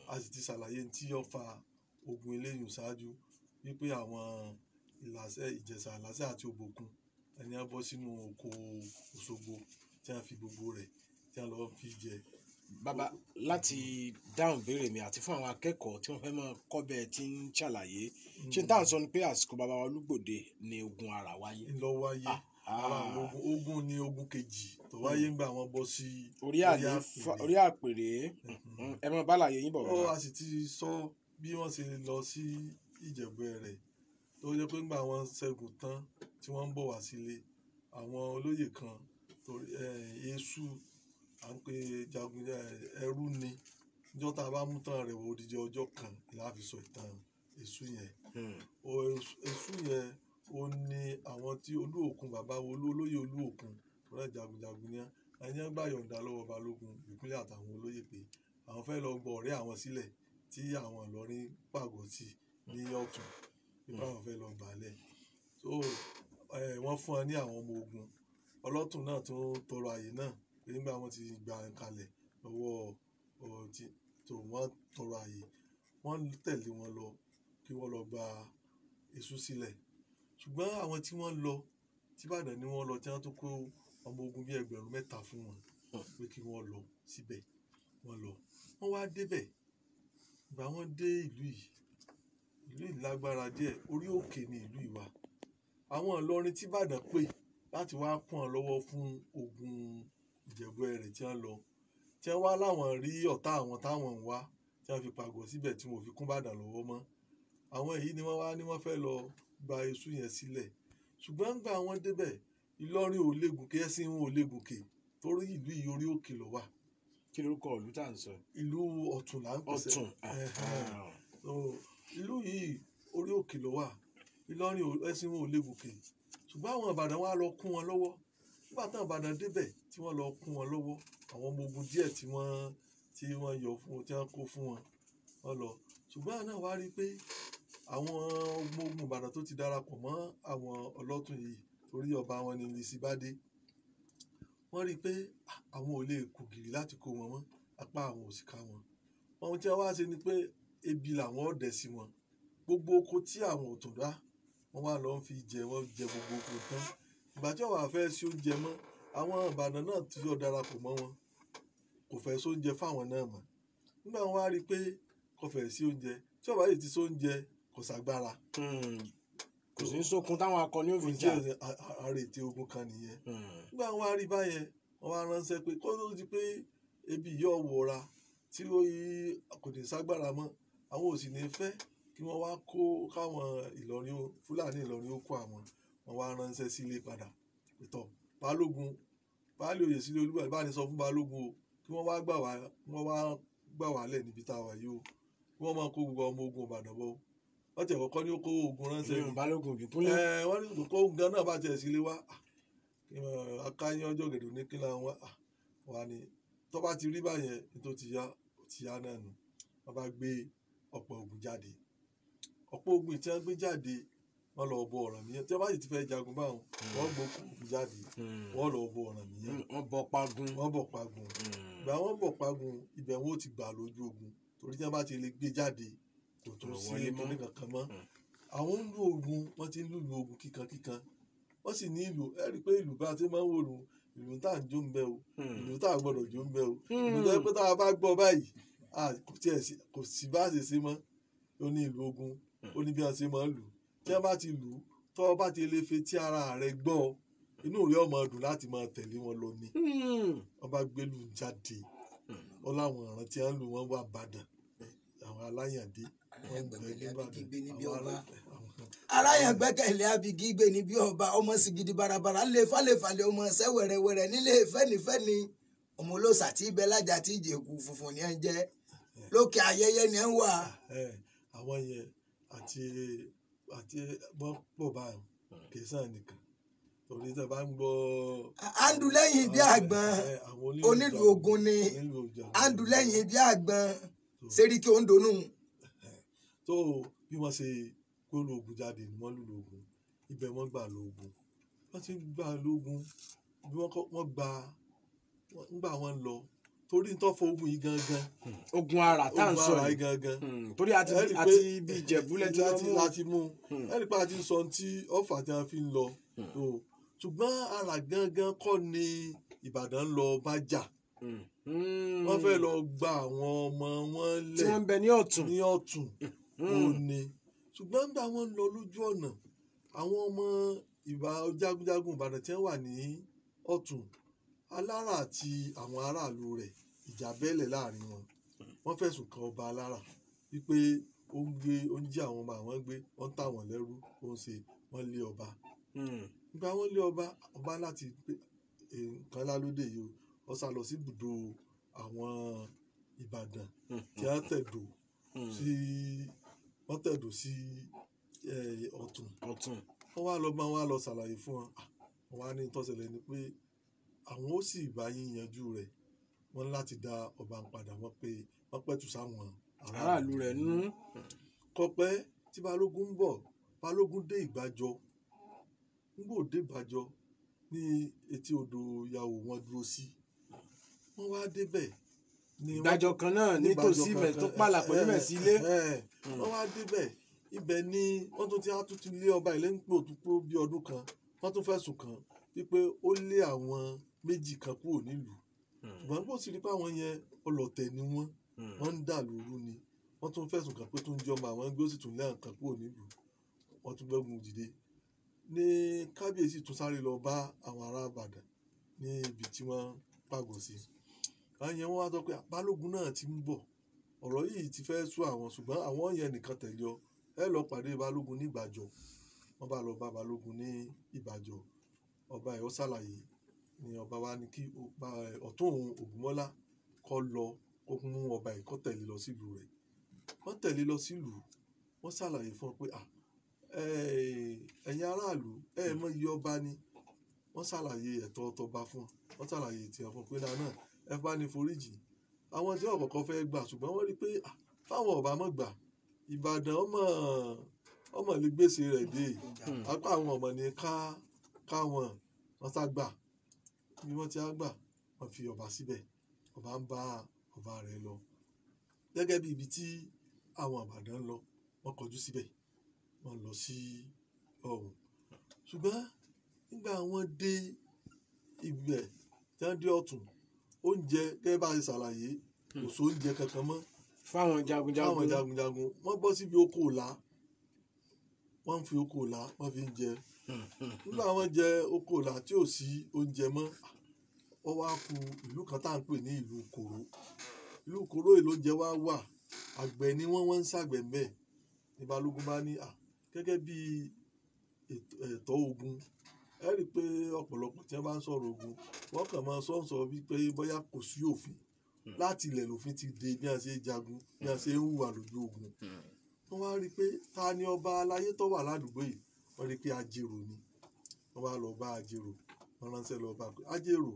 a sì ti ṣàlàyé tí yóò fa ogun eléyìí ṣáájú wípé àwọn Ìjẹ̀ṣà Ìlàsẹ̀ àti Òbòkun ẹni á bọ́ sínú oko Òṣogbo tí wọ́n fi gbogbo rẹ̀ tí wọ́n lọ fi jẹ. Bàbá láti dáhùn béèrè mi àti fún àwọn akẹ́kọ̀ọ́ tí wọ́n fẹ́ máa kọ́ bẹ́ẹ̀ tí ń ṣàlàyé ṣé tá à ń sọ ni pé àsìkò bàbá wa Olúgbòde ni ogun ara wáyé. ńlọ wáyé ogun ni ogun kejì tó wáyé ńgbà wọ́n bọ́ sí orí àpèrè ẹ mọ bálàyé yín bọ̀ wá. a sì ti sọ bí wọ́n ṣe lọ sí Ìjẹ̀bú-Ẹ̀rẹ̀ tó jẹ́ pé ńgbà wọ́n ṣẹ́gun tán tí wọ́n ń bọ̀ wá sílé àwọn olóyè kan Èṣù à ń pè jagun ẹrú ni níjọ́ tá a bá mú tán rẹ̀ wò odidi ọjọ́ kan la fi sọ ìtàn Èṣù yẹn. Èṣù yẹn ó ní àwọn tí Olúòkun bàbá wo olóyè Olúòkun rẹ̀ jagunjagun ní ẹni gbà yọ̀ǹda lọ́wọ́ Balógun ìpínlẹ̀ àtàwọn olóyè pé àwọn fẹ́ lọ gbọ́ ọ̀rẹ́ àwọn sílẹ̀ tí àwọn Ìlọrin pàgọ́ sí ní ọ̀tún nípa àwọn fẹ́ lọ gbàlẹ̀. so wọ́n fún ẹ ní àwọn ọmọ ogun ọlọ́tún náà tó tọrọ àyè náà nígbà wọ́n ti gbà kalẹ̀ lọ́wọ́ tó wọ́n tọrọ àyè wọ́n tẹ̀lé wọn lọ kí wọ́n lọ gba Èṣù sílẹ̀. ṣùgbọ́n àwọn tí wọ́n lọ tí Ìbàdàn ni wọ́n lọ tí wọ́n tó kó ọmọ ogun bíi 3,000 fún wọn pé kí wọ́n lọ síbẹ̀ wọ́n lọ wọ́n wá débẹ̀ ìgbà wọ́n dé ìlú yìí lágbára díẹ̀ orí òkè ni ìlú yìí wà. àwọn Ìlọrin tí Ìbàdàn pè láti wá kún ọ lọ́wọ́ fún ogun Ìjẹ̀bú-Ẹ̀rẹ̀ tí wọ́n lọ tí wọ́n wá láwọn rí ọ̀tá àwọn táwọn ń wá tí wọ́n fi pàgọ́ síbẹ̀ tí wọ́n fi kún Ìbàdàn lọ́wọ́ mọ́. àwọn èyí ni wọ́n wá ní wọ́n fẹ́ lọ gba Èṣù yẹn sílẹ̀ ṣùgbọ́n gbà wọ́n débẹ̀ Ìlọrin ò lè gòkè ẹ̀sìn wọn ò lè gòkè torí ìlú yìí orí òkè ló wà. kí lorúkọ ìlú tá à ń sọ. ìlú Ọ̀tún là ń pèsè. ìlú yìí orí òkè ló wà Ìlọrin ẹ̀sìn wọn ò lè gòkè ṣùgbọ́n àwọn Ìbàdàn wá lọ kún wọn lọ́wọ́ nígbà táwọn Ìbàdàn débẹ̀ tí wọ́n lọ kún wọn lọ́wọ́ àwọn ọmọ ogun díẹ̀ tí wọ́n yọ fún tí wọ́n kó fún wọn lọ ṣùgbọ́n àwọn náà wá rí pé àwọn ọmọ ogun Ìbàdàn tó ti darapọ̀ mọ́ àwọn ọlọ́tún yìí torí ọba wọn ni Lísìbádé wọ́n rí pé àwọn ò lè kù gìrì láti kó wọn mọ́ apá àwọn ò sì ká wọn. ohun tí wọ́n wá ṣe ni pé ebi làwọn ọ̀dẹ̀ sí wọn gbogbo oko tí àwọn ò tún dá wọ́n wá lọ fi jẹ wọ́n jẹ gbogbo oko tán ìgbà tí wọ́n wá fẹ́ sí oúnjẹ mọ́ àwọn Ìbàdàn náà tí yóò darapọ̀ mọ́ wọn kò fẹ́ sóúnjẹ fáwọn náà mọ́ nígbà wọn wá rí pé kò fẹ́ sí oúnjẹ tí ọba yìí ti sóúnjẹ kò ságbára. kò sí sókun táwọn akọni ò fi jà. àrètí ogun kan nìyẹn. nígbà wọn wá rí báyẹn wọn wá ránṣẹ́ pé kó ló di pé ebi yóò wọra tí kò ní ságbára mọ́ àwọn ò sì ní fẹ́ kí wọ́n wá kó káwọn Fúlàní Ìlọrin ó kó àwọn wọn wá ránṣẹ́ sílé padà pẹ̀tọ́ Balógun baálé Oyèsílẹ̀ Olúbàdàn bá ní sọ fún Balógun o kí wọ́n wá gbà wá lẹ̀ níbi tá a wà yìí o kí wọ́n máa kó gbogbo ọmọ ogun Ìbàdàn bọ̀ wọ́n tẹ̀ kọ́kọ́ ní ó kó ogun ránṣẹ́ ní Balógun Ìbíkúnlẹ̀ wọ́n ní kó ogun gan náà bá tiẹ̀ sílé wá akáyán ọjọ́ gẹ̀dẹ̀ ní kí láwọn wà ní tó bá ti rí báyẹn tó ti yá náà nù wọ́n bá gbé ọ̀pọ̀ ogun jáde ọ̀pọ̀ ogun tí wọ́n gbé jáde wọ́n lọ bọ Ọ̀rànmíyàn tí wọ́n bá sì ti fẹ́ jagun báwọn wọ́n gbókù ogun jáde wọ́n lọ bọ Ọ̀rànmíyàn wọ́n bọ Pagun ìgbà wọ́n bọ Pagun ibẹ̀ wọn ò ti gbà lójú ogun torí tí wọ́n bá ti lè gbé jáde kò tó sí kíní kankan mọ́ àwọn ń lu ogun wọ́n ti ń lùlù ogun kíkankíkan wọ́n sì ní ìlú ẹ rí i pé ìlú bá ti máa ń wò lù ìlú tá à ń jó ń bẹ o ìlú tá à gbọ́dọ̀ jó ń bẹ o ìlú tó yẹ pé tá a bá gbọ́ báyìí kò sí bá a ṣe ṣe mọ́ ó ní ìlú ogun ó ní bí wọ́n ṣe máa ń lù tí wọ́n bá ti lù ú tó o bá ti lè fetí ara rẹ̀ gbọ́ inú rẹ̀ ọmọ dùn láti máa tẹ̀lé wọn lọ ni wọ́n bá gbélú jáde ó láwọn ọ̀ràn tí wọ́n lù wọ́n wà bàdàn àwọn aláyàndé wọ́n gbẹ níbàdàn aráyàn gbẹ́kẹ̀lé abigi gbé níbi ọba ọmọ sì gidi barabara lè falẹ̀falẹ̀ ọmọ ṣẹ́ wẹ̀rẹ̀wẹ̀rẹ̀ nílé fẹ́nifẹ́ni ọmọ olóòṣà tí ibẹ̀ lájà tí ìjẹ̀kù funfun ní ẹ̀ ń jẹ́ lókè ayẹyẹ ni ẹ ń wà. àwọn yẹn àti wọ́n pọ̀ báyìí kì í sàn nìkan torí tẹ bá ń gbọ́. andulẹ́yìn bí àgbọn onílù ogun ni andulẹ́yìn bí àgbọn Sẹ́ríkì Ondonu. tó bí wọ́n ṣe kó lóògùn jáde ni wọ́n lù lóògùn ibẹ̀ wọ́n gbà lóògùn wọ́n ti gbà lóògùn bí wọ́n gbà wọ́n lọ torí ń tọ́fọ ogun yìí gangan. ogun ara tá à ń sọ yìí gangan. torí àti ibi ìjẹ̀búlẹ̀ tí wọ́n mú. láti mú ẹni pé a ti sọ tí ọ̀fà tí wọ́n fi ń lọ. ṣùgbọ́n ara gangan kọ́ ni Ìbàdàn lọ bá jà. wọ́n fẹ́ lọ gba àwọn ọmọ wọn lẹ̀. tí wọ́n ń bẹ ní ọ̀tún. òní ṣùgbọ́n nígbà wọ́n lọ lójú ọ̀nà àwọn ọmọ jagunjagun Ìbàdàn tí wọ́n wà ní ọ̀tún Alára àti àwọn aráàlú rẹ̀ ìjà bẹ́lẹ̀ láàrin wọn wọ́n fẹ̀sùn kan ọba Alára wípé ó ń jí àwọn ọmọ àwọn gbé wọ́n ń tà wọ́n lẹ́rú ó ń ṣe wọ́n lé ọba. nígbà wọ́n lé ọba láti nǹkan lálódé yìí ó sá lọ sí ibùdó àwọn Ìbàdàn tí wọ́n tẹ̀dó sí ọ̀tún. wọ́n wá lọ ṣàlàyé fún wọn wọ́n wá ní tọ́sẹ̀lẹ̀ ni pé àwọn ó sì bá yín yanjú rẹ̀ wọ́n láti dá ọba ń padà wọ́n pẹ̀tù sáwọn aráàlú rẹ̀ nú. kọpẹ́ tí Balógun ń bọ̀ Balógun dé Ìgbàjọ nígbò dé Ìgbàjọ ní etí odò Ìyàwó wọn dúró sí wọ́n wá débẹ̀. Ìgbàjọ kan náà nítòsí ibẹ̀ tó pààlà pẹ̀lú mẹ̀ sí ilé. wọ́n wá débẹ̀ ibẹ̀ ni wọ́n tún ti lé ọba ìlẹ́yìn pò tó pé bí ọdún kan wọ́n tún fẹ̀sùn kàn wípé ó lé àwọn méjì kan kúrò nílùú ṣùgbọ́n bó sì rí pé àwọn yẹn ọlọ̀tẹ̀ ni wọ́n ń dà lóru ni wọ́n tún fẹ̀sùn kàn pé tó ń jọmọ àwọn ẹgbẹ́ ó sì tún lé àwọn kan kúrò nílùú wọ́n tún gbẹ́gun dìde ní kábíyèsí tún sáré lọ bá àwọn ará Ìbàdàn ní ibi tí wọ́n pàgọ́ sí àwọn yẹn wọ́n wá sọ pé Balógun náà ti ń bọ̀ ọ̀rọ̀ yìí ti fẹ́ sú àwọn ṣùgbọ́n àwọn yẹn nìkan tẹ̀lé ọ ẹ lọ pàdé Balógun ní Ìgbàjọ wọ́n bá lọ bá Balógun ní Ìgbàjọ ọba ẹ̀ ó ṣàlàyé ni ọba wa ní kí ọ̀tún òun Ògúnmọ́lá kó lọ kó mú ọba ẹ̀ kó tẹ̀lé lọ sílùú rẹ̀ wọ́n tẹ̀lé lọ sílùú wọ́n ṣàlàyé fún ọ pé ẹ̀yin aráàlú mọ iye ọba ni wọ́n ṣàlàyé ẹ̀tọ́ tọba fún wọ́n ṣàlàyé tiẹ̀ fún pé náà ẹ bá ní foríjì àwọn tí wọ́n kọ́kọ́ fẹ́ gbà ṣùgbọ́n wọ́n rí pé fáwọn ọba mọ̀ gbà Ìbàdàn ọmọ lè gbèsè rẹ̀ dé apá àwọn ọmọ ní káwọn wọ́n sá gbà bí wọ́n ti á gbà wọ́n fi ọba síbẹ̀ ọba ń bá ọba rẹ̀ lọ gẹ́gẹ́ bí ibi tí àwọn Ìbàdàn lọ wọ́n kọjú síbẹ̀ wọ́n lọ sí ọ̀hún ṣùgbọ́n nígbà wọ́n dé ibẹ̀ tí wọ́n dé ọ̀tún oúnjẹ gẹ́gẹ́ bá a ṣe ṣàlàyé kò sí oúnjẹ kankan mọ́ fáwọn jagunjagun wọ́n bọ́ síbi oko ọ̀la wọ́n fi oko ọ̀la wọ́n fi ń jẹ nígbà wọ́n jẹ oko ọ̀la tí ò sí oúnjẹ mọ́ wọ́n wá ku ìlú kan tá à ń pè ní ìlú Kòró èlò oúnjẹ wá wà àgbẹ̀ ni wọ́n ń ṣàgbẹ̀ mbẹ̀ ní Balógun bá ní gẹ́gẹ́ bí ẹ̀tọ́ ogun ẹ rí i pé ọ̀pọ̀lọpọ̀ tí wọ́n bá ń sọ̀rọ̀ ogun wọ́n kàn máa sọ wípé bóyá kò sí òfin láti ilẹ̀ lòfin ti de bí a ṣe jagun bí a ṣe ń hùwà lójú ogun wọ́n wá rí i pé ta ni ọba aláyé tó wà ládùúgbò yìí wọ́n rí i pé Ajérò ni wọ́n bá lọ bá Ajérò wọ́n ránṣẹ́ lọ bá Ajérò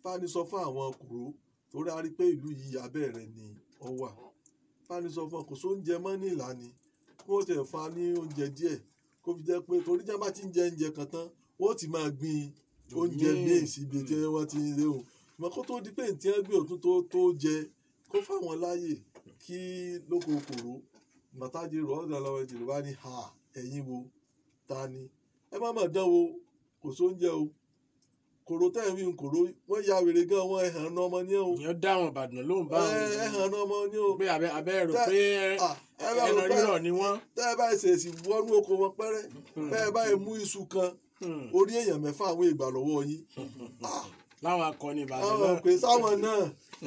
bá ní sọ fún àwọn Kòró torí a rí i pé ìlú yìí abẹ́ rẹ̀ ni ọ wà bá ní sọ fún ọ kò sóúnjẹ mọ́ ní ìlànà kí wọ́n tẹ̀ fa ní oúnjẹ díẹ̀ kó fi jẹ́ pé torí jẹ́ bá ti ń jẹ oúnjẹ kan tán wọ́n ti máa gbin oúnjẹ míì síbi tí wọ́n ti ń lé o ṣùgbọ́n kó tó di pé tí wọ́n gbé òtún tó jẹ kó fáwọn láàyè kí lóko Kòró màtájì rọ̀ ọ̀dọ̀ lọ́wọ́ ìjìnlẹ̀ bá ní ẹ̀yin wo ta ni ẹ má mà dán o kò sóúnjẹ o Kòró tẹ́ ẹ̀ wí Kòró wọ́n ya wèrè gan wọn ẹ̀hàn náà ọmọ ní o. ìyẹn dá àwọn Ìbàdàn lóhùn bá wọn. ẹ̀hàn náà ọmọ ní o. pé abẹ́ rò pé ẹran rírọ̀ ni wọ́n. tẹ́ ẹ bá ṣèṣì wọnú oko wọn pẹ́rẹ́ bẹ́ẹ̀ báyìí mú iṣu kan orí èèyàn mẹ́fà àwọn ìgbà lọ́wọ́ yín. láwọn akọni Ìbàdàn náà. àwọn pè sáwọn náà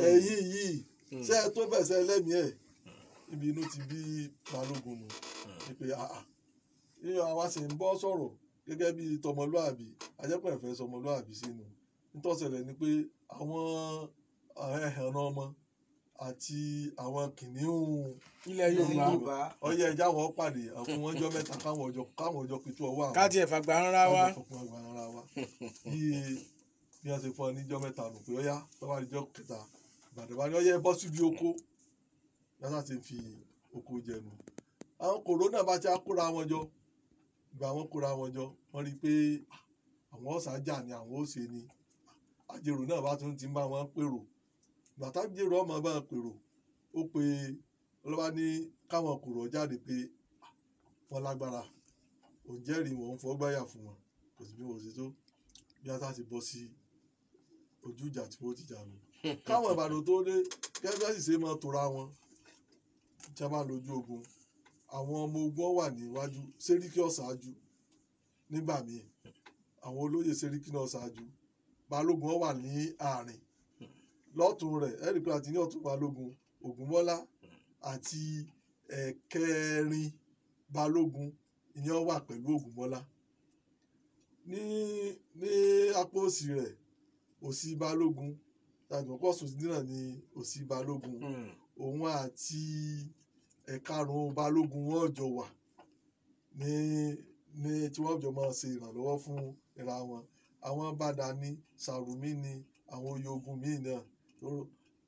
ẹ̀yìn yìí ṣé ẹ tó fẹsẹ̀ lẹ́mìí ẹ̀ ibi inú ti bí Balógun nù. pé àwa sì ń bọ́ sọ̀rọ̀ gẹ́gẹ́ bí tọmọlúàbí ajẹ́pọ̀ ẹ̀fẹ́ sọmọlúàbí sínú nítòsẹ̀lẹ̀ ni pé àwọn ẹ̀hàn ọmọ àti àwọn kìnìún ilẹ̀ Yorùbá ọyẹ ẹja wọn pàdé fún wọn jọ mẹ́ta káwọn ọjọ́ pitú ọwọ́ àwọn ká tiẹ̀ fàgbà ń ra wa bí wọ́n ṣe fún ọ níjọ́ mẹ́ta nù pé ọyá lọ́wọ́ àdìjọ́ kẹta Ìbàdàn bá ní ọyẹ bọ́ síbi oko yàtọ̀ ti fi oko jẹnu àwọn kòrónà bá ti kóra wọn jọ ìgbà wọn kóra wọn jọ wọ́n rí i pé àwọn ọ̀sàjà ni àwọn ó ṣe ni àjèrò náà bá tún ti ń bá wọn pèrò bàtà jèrò ọmọ bá pèrò ó pe ọlọ́ba ní káwọn kòrò jáde pé wọ́n lágbára òun jẹ́rìí wọn ń fọgbáyà fún wọn kò sí bí wọn ò sí tó bí wọn sá ti bọ́ sí ojú ìjà tí wọ́n ti jà nù káwọn Ìbàdàn tó dé gẹ́gẹ́ bí wọ́n sì ṣe máa tora wọn jábá lójú ogun àwọn ọmọ ogun wà níwájú Sẹ́ríkì ó ṣáájú nígbà míì àwọn olóyè Sẹ́ríkì náà ṣáájú Balógun wà ní àárín lọ́tún rẹ̀ ẹ̀rí pé àti ní ọ̀tún Balógun Ògúnmọ́lá àti ẹ̀kẹrin Balógun ìyẹn wà pẹ̀lú Ògúnmọ́lá ní apá òsì rẹ̀ òsì Balógun tàbí ọ̀pọ̀ sòsì náà ní òsì Balógun òun àti ẹ̀karùn-ún Balógun wọn jọ wà ní tí wọ́n jọ máa ṣe ìrànlọ́wọ́ fún ìra wọn àwọn Bàdàní Sàrùmí ni àwọn oyè ogun míì náà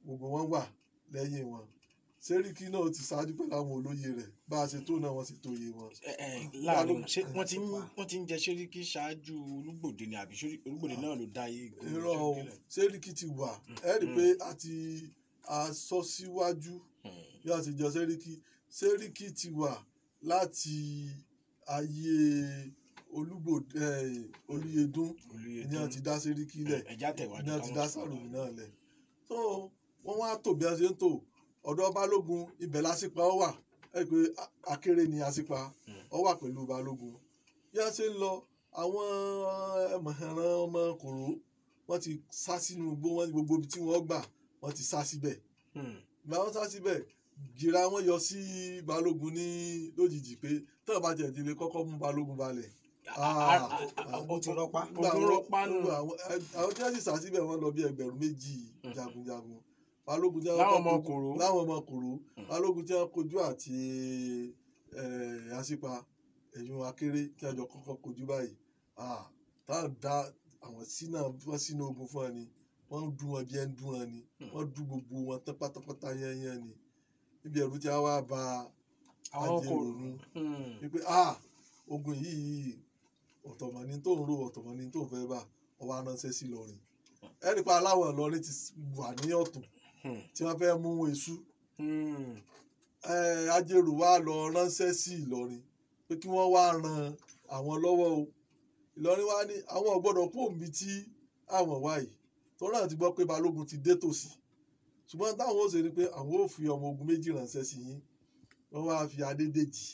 gbogbo wọn wà lẹ́yìn wọn Sẹ́ríkì náà ti ṣáájú pẹ̀lú àwọn olóyè rẹ̀ bá a ṣe tó náà wọ́n sì tó yé wọn. láàrin ṣé wọ́n ti ń jẹ Sẹ́ríkì ṣáájú Olúgbòde ni àbí Olúgbòde náà ló dá yé. irọ́ o Sẹ́ríkì ti wà ẹ rí i pé àti aṣọ síwájú bí a ti jọ Sẹ́ríkì ti wà láti ayé Olúgbòde Olúyẹdùn ní a ti dá Sẹ́ríkì lẹ̀ ní a ti dá Sàrùmí náà lẹ̀ so wọ́n wá tò bí a ṣe ń tò ọ̀dọ̀ Balógun ibẹ̀ lásìpa ọ wà ẹ pé Akéré ni àsìpa ọ wà pẹ̀lú Balógun bí a ṣe ń lọ àwọn ẹ̀mọ̀ràn ọmọ Kòró wọ́n ti sá sínú igbó wọn gbogbo ibi tí wọ́n gbà wọ́n ti sá síbẹ̀ ìgbà wọn sá síbẹ̀ gíra wọn yọ sí Balógun ní lójijì pé tí wọ́n bá jẹ̀ ìdílé kọ́kọ́ mú Balógun balẹ̀ ó ti rọpa nù àwọn tí wọ́n sì sá síbẹ̀ wọ́n lọ bí 2,000 jagunjagun Balógun tí láwọn ọmọ Kòró Balógun tí wọ́n kojú àti àsìpa ẹ̀yìn Akéré tí wọ́n jọ kọ́kọ́ kojú báyìí táwọn dá àwọn sínú ogun fún ẹni wọ́n ń dún wọn bí ẹni dún wọn ni wọ́n dún gbogbo wọn tán pátápátá yẹnyẹn ni níbi ẹ̀rù tí wọ́n wá ba Àjèrò nù wípé ogun yìí ọ̀tọ̀mọ̀ ni tó ń ro ọ̀tọ̀mọ̀ ni tó ń fẹ́ bá ọwọ́ aránṣẹ́ sí Ìlọrin ẹ̀rí pa aláwọ̀ Ìlọrin ti wà ní ọ̀tún tí wọ́n fẹ́ mú èṣù Àjèrò wá lọ ránṣẹ́ sí Ìlọrin pé kí wọ́n wá ran àwọn lọ́wọ́ o Ìlọrin wá ní àwọn ò gbọ́dọ̀ kú òǹbí tí àwọn wá yìí tó náà ti gbọ́ pé Balógun ti dé tòsí ṣùgbọ́n táwọn ó ṣe ni pé àwọn ò fi ọmọ ogun 2 ránṣẹ́ sí yín wọ́n wá fi Adédèjì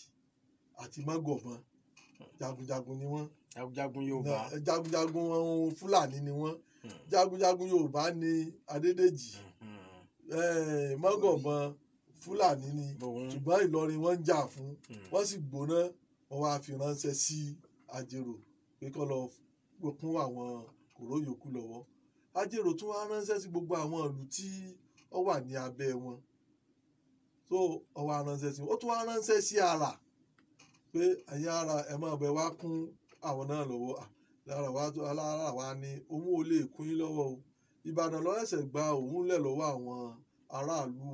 àti Mágọ̀bọ́n jagunjagun ni wọ́n jagunjagun Yorùbá jagunjagun Fúlàní ni wọ́n jagunjagun Yorùbá ni Adédèjì Mágọ̀bọ́n Fúlàní ni ṣùgbọ́n Ìlọrin wọ́n ń jà fún wọ́n sì gbóná wọ́n wá fi ránṣẹ́ sí Àjèrò pé kó lọ kún àwọn Kòró yòókù lọ́wọ́ Àjèrò tún wá ránṣẹ́ sí gbogbo àwọn ìlú tí ó wà ní abẹ́ wọn so ó wá ránṣẹ́ sí ó tún wá ránṣẹ́ sí Àrà pé ẹ̀yin Àrà ẹ̀ máa bẹ̀ wá kún àwọn náà lọ́wọ́ alára wa ni òun ò lè kún yín lọ́wọ́ o Ìbàdàn ló ṣẹ̀ṣẹ̀ gba òun lẹ̀ lọ́wọ́ àwọn aráàlú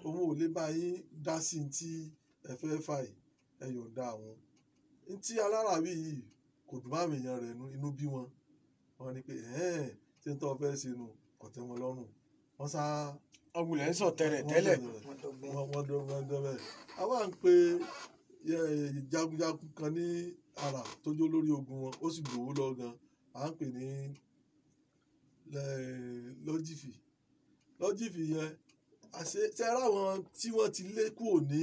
òun ò lè bá yín dá sí tí ẹ fẹ́ fà yìí ẹ yọ̀ǹda àwọn tí alára wí yìí kò dùn máa èèyàn rẹ̀ inú bí wọn ní pé ṣé ń tọ́ fẹ́ ṣe nu kò tẹ́ wọn lọ́rùn wọ́n sá. ọ̀gbìnlẹ̀ ń sọ tẹ́lẹ̀ wọ́n dọ́bẹ̀ àwa ń pe jagunjagun kan ní Àrà tó jó lórí ogun wọn ó sì gbowó lọ gan à ń pè ní lọ́jìfì yẹn ṣe ara wọn tí wọ́n ti lé kúrò ní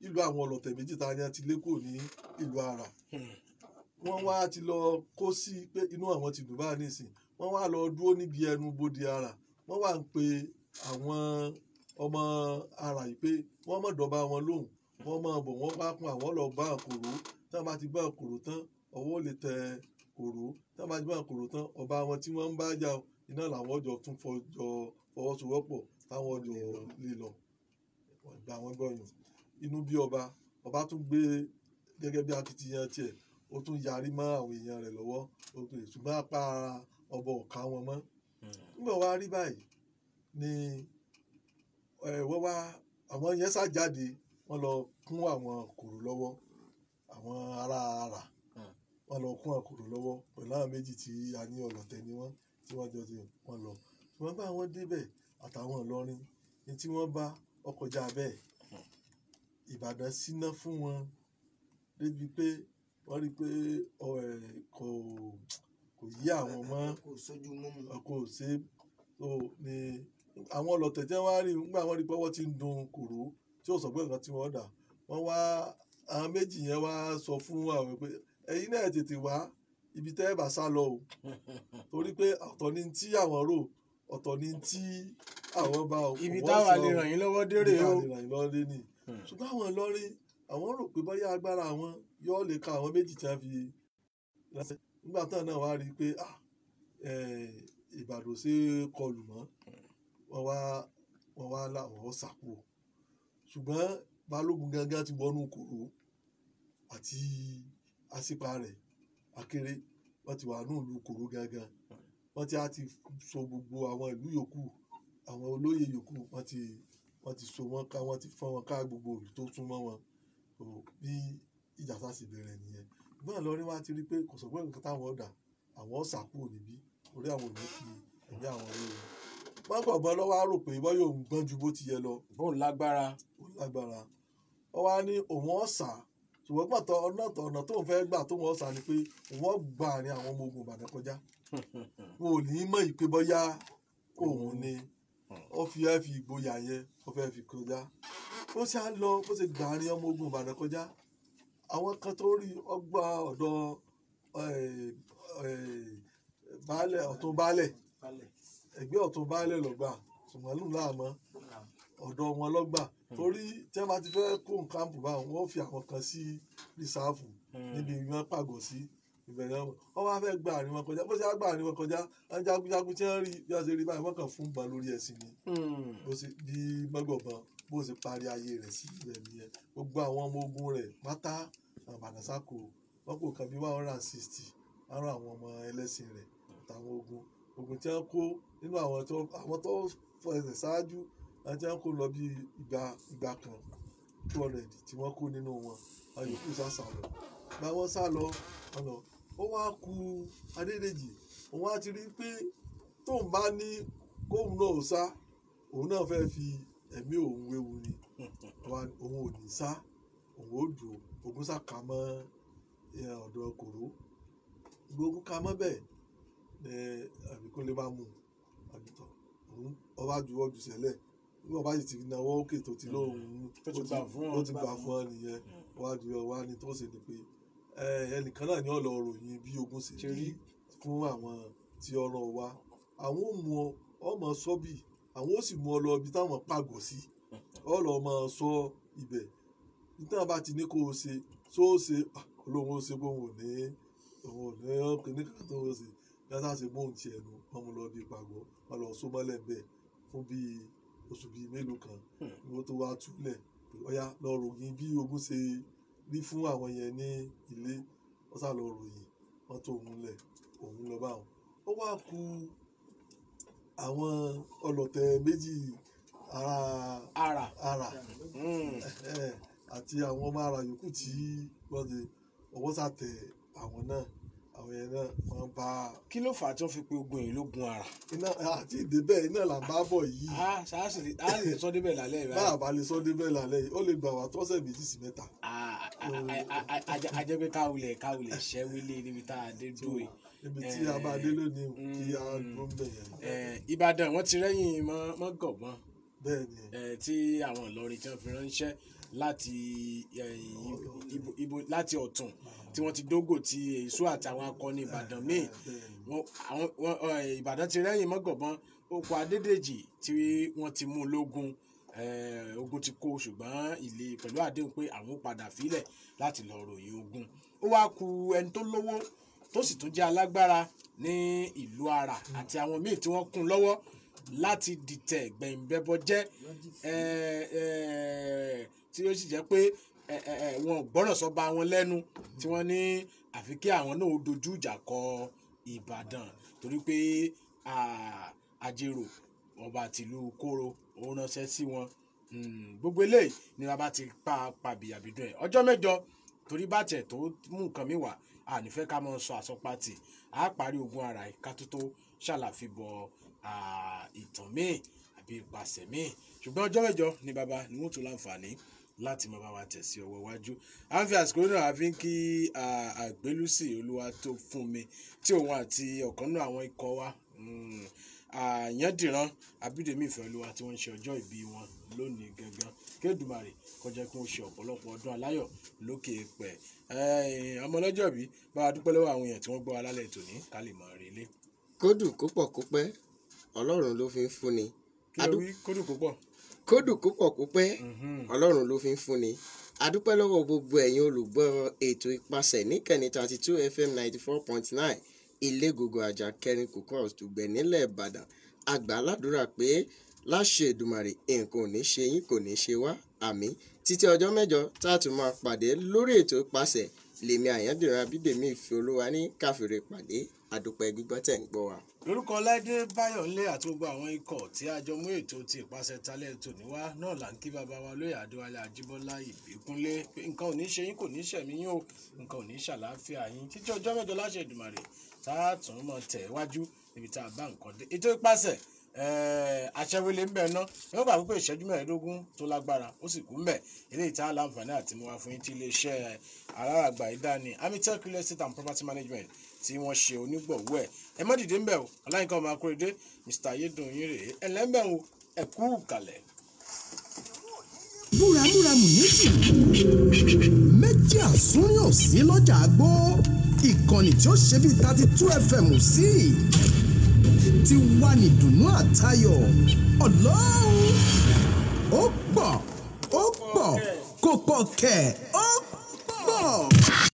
ìlú àwọn ọlọ̀tẹ̀ méjì tá a ní ti lé kúrò ní ìlú Àrà wọ́n wá ti lọ kó sí pé inú àwọn ti dùn báyìí nísìn wọ́n wá lọ dúró níbi ẹnu bodè Àrà wọ́n wá ń pe àwọn ọmọ Àrà yìí pé wọ́n mọ̀ dọ́ba wọn lóhùn wọ́n máa bọ̀ wọ́n bá kún àwọn lọ bá Kòró tí wọ́n bá ti bá Kòró tán ọwọ́ lè tẹ Kòró tí wọ́n bá ti bá Kòró tán ọba wọn tí wọ́n ń bá jà iná làwọn jọ tún fọwọ́sowọ́pọ̀ táwọn jọ lè lọ gba àwọn gbọ̀yàn inú bí ọba tún gbé gẹ́gẹ́ bí akitiyan tiẹ̀ ó tún yarí mọ́ àwọn èèyàn rẹ̀ lọ́wọ́ ṣùgbọ́n apá ọba ọ̀ka wọn mọ́ nígbà wá rí báyìí ni wọ́n wá àwọn yẹn sá jáde wọ́n lọ kún àwọn kòrò lọ́wọ́ àwọn ará ara wọ́n lọ kún àkòrò lọ́wọ́ pẹ̀lú àwọn méjì tí a ní ọlọ̀tẹ̀ ni wọ́n tí wọ́n jọ ti wọ́n lọ ṣùgbọ́n bá wọn débẹ̀ àtàwọn Ìlọrin ní tí wọ́n bá ọkọjá bẹ́ẹ̀ Ìbàdàn síná fún wọn débi pé wọ́n rí pé kò yí àwọn mọ́ kò ṣe tó ní àwọn ọlọ̀tẹ̀ tí wọ́n rí nígbà wọ́n rí pé wọ́n ti ń dun kòró tí ò sọ pé nǹkan tí wọ́n dà wọ́n wá àwọn méjì yẹn wá sọ fún àwọn pé ẹ̀yin náà tètè wá ibi tẹ́ ẹ bá sá lọ o torí pé ọ̀tọ̀ ni tí àwọn rò ọ̀tọ̀ ni tí àwọn bá o. ibi táwa lè ràn yín lọ́wọ́ dérè o. ibi táwa lè ràn yín lọ́wọ́ dé ni ṣùgbọ́n àwọn Ìlọrin àwọn rò pé bóyá agbára àwọn yóò lè ka àwọn méjì tí wọ́n fi ránṣẹ́ nígbà tán náà wá rí i pé Ìbàdàn ṣe kọlù mọ́ wọ́n wá láwọn sàpò ṣùgbọ́n Balógun gangan ti wọnú kòró àti àsìpá rẹ̀ Akéré wọ́n ti wà ní ìlú kòró gangan wọ́n ti á ti so gbogbo àwọn ìlú yòókù àwọn olóyè yòókù wọ́n ti so wọ́n ká wọ́n ti fọ́n wọn ká gbogbo ìlú tó súnmọ́ wọn bí ìjà sá sì bẹ̀rẹ̀ nìyẹn ìgbọ́n Ìlọrin wá ti rí pé kò sọ̀gbọ́n nǹkan táwọn ọ̀dà àwọn ọ̀sà kúrò níbí orí àwọn òní fi ẹ̀mí àwọn ọ̀rẹ́ rẹ̀ wọ́n gbọ̀ngbọ́n lọ́wọ́ á rò pé wọ́n yóò gbọ́n ju bó ti yẹ lọ. bóun lágbára. wọ́n wá ní òun ọ̀sà ṣùgbọ́n pàtó ọ̀nà tó ń fẹ́ gbà tó wọ́n ọ̀sà ni pé òun gbà àárín àwọn ọmọ ogun Ìbàdàn kọjá wọn ò ní mọ̀ ìpè bọ́yá òun ni ó fi ìgboyà yẹn ó fẹ́ fi kọjá bó ṣe á lọ bó ṣe gbà àárín ọmọ ogun Ìbàdàn kọjá àwọn kan tó rí ọgbà ọ̀dọ̀ baálẹ̀ ọ̀tún baálẹ̀ ẹgbẹ́ ọ̀tún baálẹ̀ lọ́gbà ṣùgbọ́n lù láàmọ́ ọ̀dọ̀ wọn lọ́gbà torí tí wọ́n bá ti fẹ́ kó nǹkan bù bá wọn fi àwọn kan sí rìsáàfù níbi wọn pàgọ́ sí ìbẹ̀rẹ̀ wọn wá fẹ́ gba àárín wọn kọjá bó ṣe á gba àárín wọn kọjá wọn jagunjagun tí wọ́n rí bí wọ́n ṣe rí báyìí wọ́n kàn fún gbọ́n lórí ẹ̀sìn ni bó ṣe bí mọ́gbọ̀gbọ́n bó ṣe parí ayé rẹ̀ sí ibẹ̀ nìyẹn gbogbo àwọn ọmọ ogun rẹ̀ pátá Ìbàdàn sáko wọn kò kàn bí 160 ara àwọn ọmọ ẹlẹ́sìn rẹ̀ àtàwọn ogun tí wọ́n kó nínú àwọn tó fẹsẹ̀ ṣáájú àti wọ́n kó lọ bí ìgbà kan 200 tí wọ́n kó nínú wọn ayòkú sá lọ gba wọn sá lọ ọ̀nà ó wá ku Adédèjì òun á ti rí pé tóun bá ní kóun náà sá òun náà fẹ́ fi ẹ̀mí òun wéwu ni òun ò ní sá òun ó dùn ogun sá ka mọ́ ọ̀dọ̀ kòró gbogbo ká mọ́ bẹ́ẹ̀ àbíkún lè bá mú àbítọ̀ òun ọba juwọ́ jù sẹ́lẹ̀ bí ọba yìí ti náwó òkè tó ti lóhùn ó ti gbà fún ọ nìyẹn wá ju ọwá ni tó ṣe ni pé ẹnìkan náà ní ọ̀lọ́ ròyìn bí ogun ṣe rí fún àwọn tí ọ̀rọ̀ wa àwọn ò mú ọmọ sọ́bì àwọn ó sì mú ọ lọ ibi táwọn pàgọ́ sí ọ̀lọ́ ọmọ sọ ibẹ̀ nítorí bá ti ní kó o ṣe tó o ṣe olóhùn ó ṣe bóun ò ní ọkùnrin kan tó o ṣe yàtọ̀ àti bóun tiẹ̀ nu wọ́n mú lọ bí pàgọ́ wọ́n lọ só mọ́lẹ̀ bẹ́ẹ̀ fún bíi oṣù bíi mélòó kan ni wọ́n tó wá túlẹ̀ pé ọ̀yá lọ ròyìn bí ogun ṣe rí fún àwọn yẹn ní ilé wọ́n sá lọ ròyìn wọ́n tó òun lẹ̀ òun lọ bá wọn. ó wá ku àwọn ọlọ̀tẹ̀ méjì ara àti àwọn ọmọ ara yòókù tí wọ́n ti ọwọ́ sàtẹ̀ àwọn náà àwọn yẹn náà wọ́n bá. kí ló fà á tí wọ́n fi pe ogun yìí lógun ara. iná àti ìdébẹ̀ iná là ń bá bọ̀ yìí. a lè sọ débẹ̀ lálẹ́ yìí. bá a bá lè sọ débẹ̀ lálẹ́ yìí ó lè gbà wá tọ́sẹ̀ 2 sí 3. a jẹ́ pé káwulẹ̀ ṣẹ́wílé níbi tá a dé dúró yìí. níbi tí a bá dé lónìí kí a dúró ń bẹ̀ yẹn. Ìbàdàn wọ́n ti rẹ́yìn mọ́gọ̀gbọ́n. bẹ́ẹ̀ni. tí àwọn Ìlọrin tí wọ́n fi ránṣẹ́ láti ọ̀tún tí wọ́n ti dógò ti èso àti àwọn akọni Ìbàdàn míì Ìbàdàn ti rẹ́yìn mọ́gọ̀gbọ́n oko Adédèjì tí wọ́n ti mú lógun ogun ti kó ṣùgbọ́n pẹ̀lú àdéhùn pé àwọn padà fílẹ̀ láti lọ ròyìn ogun ó wá ku ẹni tó lówó tó sì tún jẹ́ alágbára ní ìlú ara àti àwọn míì tí wọ́n kún lọ́wọ́ láti dìtẹ̀ gbẹ̀yìnbẹ́bọ jẹ́ tí ó sì jẹ́ pé wọn ò gbọ́ràn sọ́ba wọn lẹ́nu tí wọ́n ní àfi kí àwọn náà dojú ìjà kọ Ìbàdàn torí pé àjèrò ọba tìlú kóró ó ránṣẹ́ sí wọn gbogbo eléyìí ni bàbá ti pa bìyàbìdún ẹ̀ ọjọ́ mẹ́jọ torí bá tẹ̀ tó mú nǹkan mi wá ànífẹ́ ká mọ́ sọ àsọpàtì á parí ogun ara ẹ̀ ká tó ṣàlàfibọ̀ ìtàn míì àbí ìpàṣẹ míì ṣùgbọ́n ọjọ́ mẹ́jọ ni bàbá ni wọ́n tún láǹfààní láti máa bá wa tẹ̀ sí ọwọ́ iwájú à ń fi àsìkò náà àfi ń kí Àgbélùsì olúwa tó fún mi tí òun àti ọ̀kan náà àwọn ikọ̀ wa Àyàndìran Abídèmí Ìfẹ́olúwa tí wọ́n ń ṣe ọjọ́ ìbí wọn lónìí gangan kédùmarè kó jẹ́ kí wọ́n ṣe ọ̀pọ̀lọpọ̀ ọdún aláyọ̀ lókè pẹ̀ ọmọ ọlọ́jọ́ bí bá wa dúpẹ́ lọ́wọ́ àwọn èèyàn tí wọ́n gbọ́ wa lálẹ́ tòní ká lè mọ̀ rí ilé. kódù kópọ̀ kópẹ́ Ọlọ́run ló fi ń fúnni. kí ló wí kódù kópọ̀. kódù kópọ̀ kópẹ́ Ọlọ́run ló fi ń fúnni. adúpẹ́ lọ́wọ́ gbogbo ẹ̀yin olùgbọ́ ètò ìpasẹ̀ níkànnì 32 FM 94.9 ilé gbogbo àjà kẹrin kòkó ọ̀tùgbẹ̀ nílẹ̀ Ìbàdàn àgbà aládùúrà pé láṣẹ Èdùmàrè nǹkan ò ní ṣe yín kò ní ṣe wá àmín títí ọjọ́ mẹ́jọ tá a tún máa pàdé lórí ètò ìpasẹ̀ lèmi Àyàndìran Abídèmí Ìfẹ́olúwa ní káfíńrè pàdé àdúpẹ́ gbígbọ́ tẹ̀ ń gbọ́ wa. lórúkọ Láìdé Báyọ̀nlé àti gbogbo àwọn ikọ̀ tí a jọ mú ètò ti ìpasẹ̀ talẹ̀ tòní wá náà là ń kí bàbá wa lóyè Adéwálé Ajíbọ́lá Ìbíkúnlé pé nǹkan ò ní ṣe yín kò ní ṣẹ̀mí yín o nǹkan ò ní ṣàlàáfíà yín títí ọjọ́ mẹ́jọ láṣẹ Èdùmàrè tá a tún mọ̀ tẹ̀ wájú níbi tá a bá nǹkan dé ètò ìpasẹ̀ aṣẹ́wélé ń bẹ̀ ná wọ́n gbà wípé ìṣẹ́jú mẹ́ẹ̀ẹ́dógún tó lágbára ó sì kú ń bẹ̀ eléyìí tá a láǹfààní àti mú wá fún yín tí iléeṣẹ́ aláràgbà ìdáni Amitek Real Estate and Property Management tí wọ́n ṣe onígbọ̀wọ́ ẹ̀ ẹ má dìde ń bẹ̀ o Ọláyínká ọmọ Akóredé Mr. Ayédùnyìn rèé ẹ lẹ́ńbẹ̀ o ẹ kú kalẹ̀. búramúramù méjì méjì àsúnrín òsì lọ́jà àgbó ìkànnì tí ó ṣe bíi 32 FM sí ti wà ní ìdùnnú àtayọ̀ Ọlọ́run ó pọ̀ kò pọ̀ kẹ̀ ó